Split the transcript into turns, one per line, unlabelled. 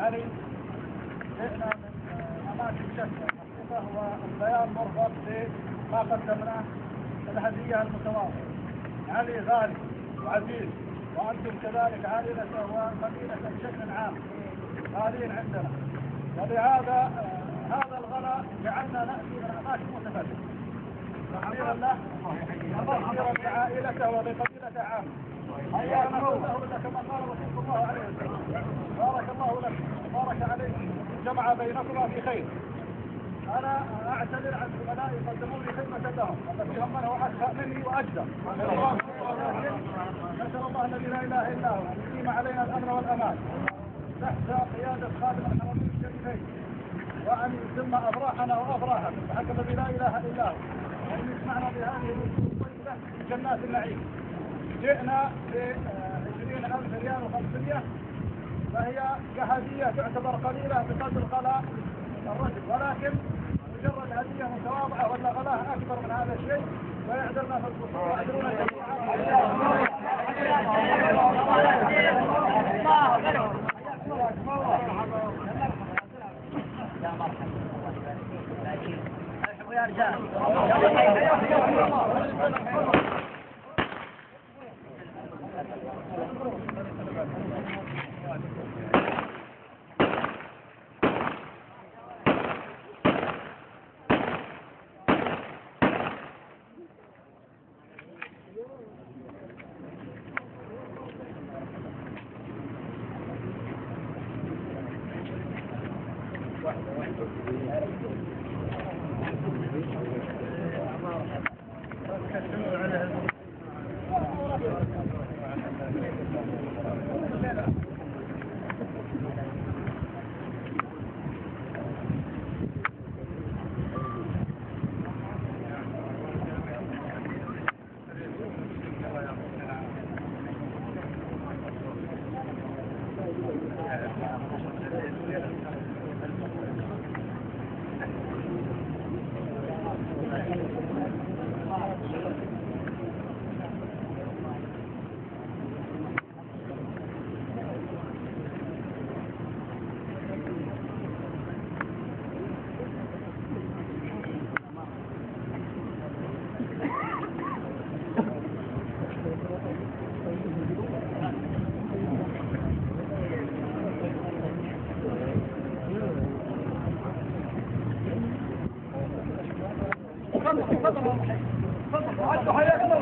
علي جئنا من أماكن شتى، الحقيقة هو البيان مربط بما قدمناه الهدية المتواضعة. علي غالي وعزيز، وأنتم كذلك عائلته وقبيلته بشكل عام غاليين عندنا، ولهذا هذا الغلاء جعلنا نأتي من أماكن متفرقة تحضيرا له وتحضيرا لعائلته ولقبيلته عامة. حياكم الله لك كما قال رسول الله عليه وسلم: بارك الله لك وبارك عليكم، جمع بينكما في خير. أنا أعتذر عن زملائي قدموا لي خدمة لهم التي هم منه أكثر مني وأجدر، نسأل الله الذي لا إله إلا هو أن يقيم علينا الأمن والأمان تحت قيادة خادم الحرمين الشريفين، وأن يتم أفراحنا وأفراحكم بحق الذي لا إله إلا هو، وأن يسمعنا بهذه الطيبة في جنات النعيم. جئنا ب20,000 ريال و500، فهي كهدية تعتبر قليلة بقدر غلاء الرجل، ولكن مجرد هدية متواضعة ولا غلاء أكبر من هذا الشيء، ويعذرنا في القصور ويعذرنا
يا مرحبا يا رجال.
حياك